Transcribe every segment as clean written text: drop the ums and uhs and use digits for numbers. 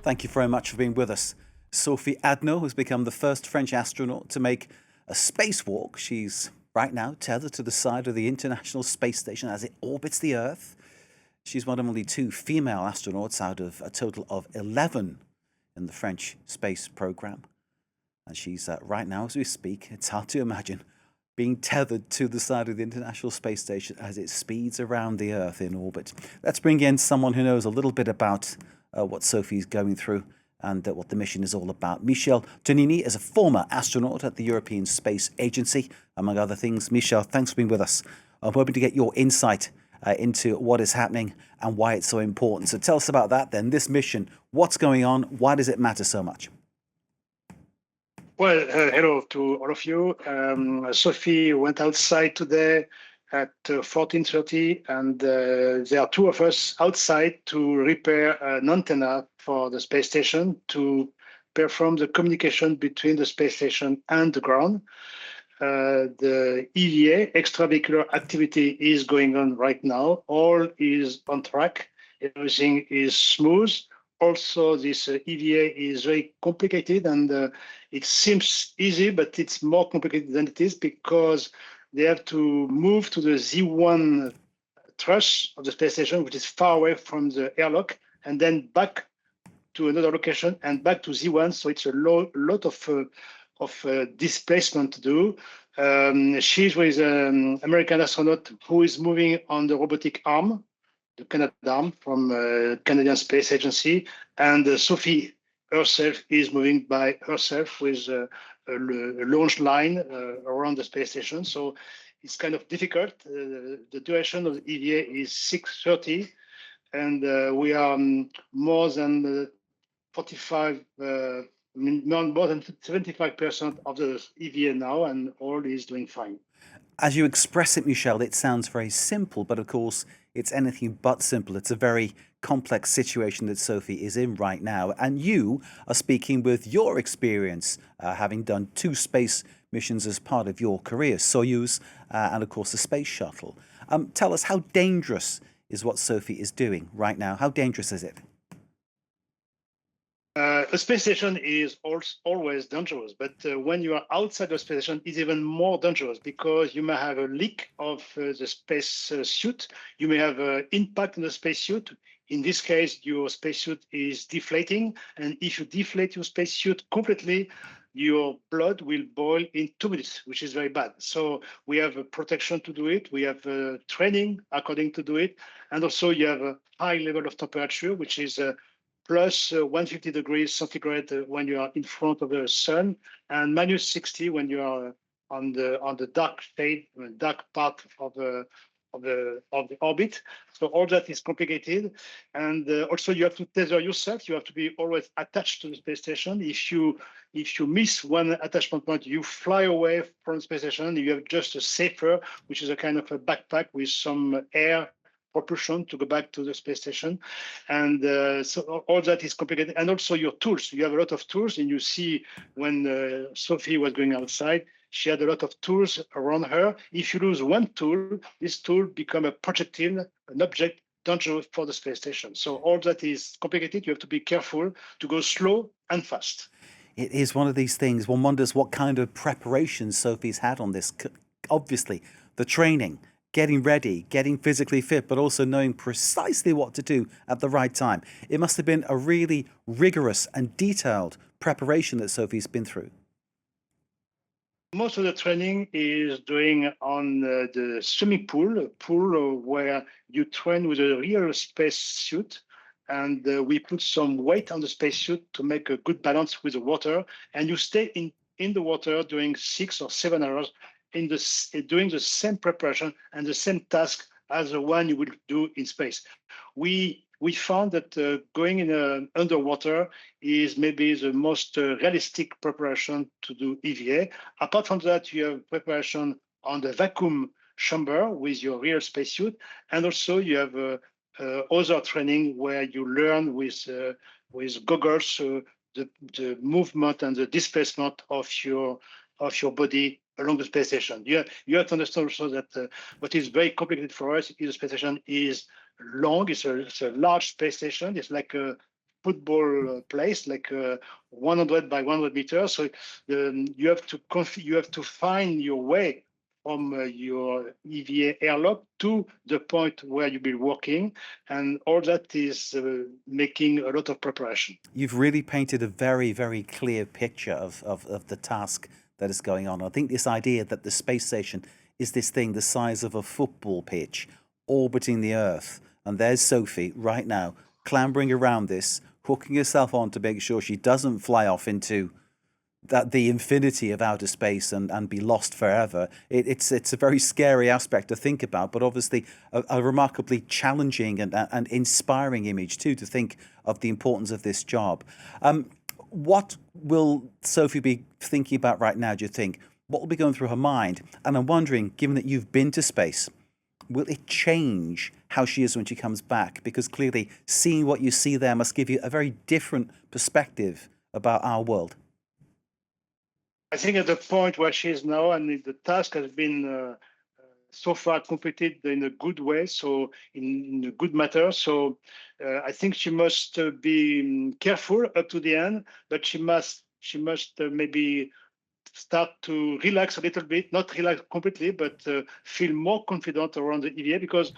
Thank you very much for being with us. Sophie Adenot has become the first French astronaut to make a spacewalk. She's right now tethered to the side of the International Space Station as it orbits the Earth. She's one of only two female astronauts out of a total of 11 in the French space program. And she's right now, as we speak, it's hard to imagine, being tethered to the side of the International Space Station as it speeds around the Earth in orbit. Let's bring in someone who knows a little bit about what Sophie's going through and what the mission is all about. Michel Tognini is a former astronaut at the European Space Agency, among other things. Michel, thanks for being with us. I'm hoping to get your insight into what is happening and why it's so important. So tell us about that then, this mission, what's going on, why does it matter so much? Well, hello to all of you. Sophie went outside today at 14:30, and there are two of us outside to repair an antenna for the space station to perform the communication between the space station and the ground. The EVA, extravehicular activity, is going on right now. All is on track. Everything is smooth. Also, this EVA is very complicated, and it seems easy, but it's more complicated than it is because they have to move to the Z1 truss of the space station, which is far away from the airlock, and then back to another location and back to Z1. So it's a lot of displacement to do. She's with an American astronaut who is moving on the robotic arm, the Canadarm from Canadian Space Agency, and Sophie herself is moving by herself with a launch line around the space station. So it's kind of difficult. The duration of the EVA is 6:30, and we are more than 45, more than 75% of the EVA now, and all is doing fine. As you express it, Michel, it sounds very simple, but of course, it's anything but simple. It's a very complex situation that Sophie is in right now. And you are speaking with your experience, having done two space missions as part of your career, Soyuz, and of course, the space shuttle. Tell us, how dangerous is what Sophie is doing right now? How dangerous is it? A space station is always dangerous, but when you are outside the space station, it's even more dangerous because you may have a leak of the space suit. You may have an impact on the spacesuit. In this case, your spacesuit is deflating, and if you deflate your spacesuit completely, your blood will boil in 2 minutes, which is very bad. So we have a protection to do it. We have training according to do it, and also you have a high level of temperature, which is plus 150 degrees centigrade when you are in front of the sun, and minus 60 when you are on the dark shade, dark part of the orbit. So all that is complicated, and also you have to tether yourself. You have to be always attached to the space station. If you miss one attachment point, you fly away from the space station. You have just a safer, which is a kind of a backpack with some air propulsion to go back to the space station. And so all that is complicated. And also your tools. You have a lot of tools, and you see when Sophie was going outside, she had a lot of tools around her. If you lose one tool, this tool become a projectile, an object dangerous for the space station. So all that is complicated. You have to be careful to go slow and fast. It is one of these things. One wonders what kind of preparation Sophie's had on this. Obviously, the training, getting ready, getting physically fit, but also knowing precisely what to do at the right time. It must have been a really rigorous and detailed preparation that Sophie's been through. Most of the training is doing on the swimming pool, a pool where you train with a real space suit. And we put some weight on the spacesuit to make a good balance with the water. And you stay in the water during 6 or 7 hours doing the same preparation and the same task as the one you would do in space. We found that going in underwater is maybe the most realistic preparation to do EVA. Apart from that, you have preparation on the vacuum chamber with your real spacesuit, and also you have other training where you learn with goggles the movement and the displacement of your body along the space station. You have to understand also that what is very complicated for us is the space station is long. It's a large space station. It's like a football place, like 100 by 100 meters. So you have to you have to find your way from your EVA airlock to the point where you'll be working, and all that is making a lot of preparation. You've really painted a very, very clear picture of the task that is going on. I think this idea that the space station is this thing the size of a football pitch orbiting the Earth. And there's Sophie right now clambering around this, hooking herself on to make sure she doesn't fly off into the infinity of outer space and be lost forever. It's a very scary aspect to think about, but obviously a remarkably challenging and inspiring image too, to think of the importance of this job. What will Sophie be thinking about right now, do you think? What will be going through her mind? And I'm wondering, given that you've been to space, will it change how she is when she comes back? Because clearly seeing what you see there must give you a very different perspective about our world. I think at the point where she is now, and the task has been so far completed in a good way, so in a good matter. So I think she must be careful up to the end, but she must maybe start to relax a little bit, not relax completely, but feel more confident around the EVA, because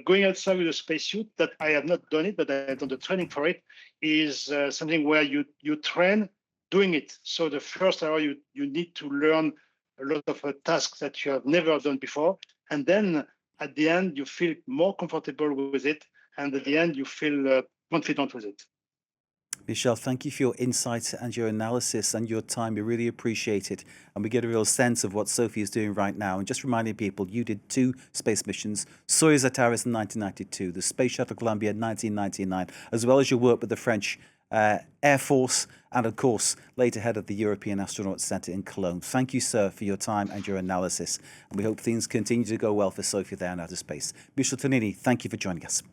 going outside with a spacesuit, that I have not done it, but I have done the training for it, is something where you train doing it. So the first hour, you need to learn a lot of tasks that you have never done before. And then at the end, you feel more comfortable with it. And at the end, you feel confident with it. Michel, thank you for your insights and your analysis and your time. We really appreciate it. And we get a real sense of what Sophie is doing right now. And just reminding people, you did 2 space missions, Soyuz Ataris in 1992, the Space Shuttle Columbia in 1999, as well as your work with the French Air Force, and of course, later head of the European Astronaut Centre in Cologne. Thank you, sir, for your time and your analysis. And we hope things continue to go well for Sophie there in outer space. Michel Tognini, thank you for joining us.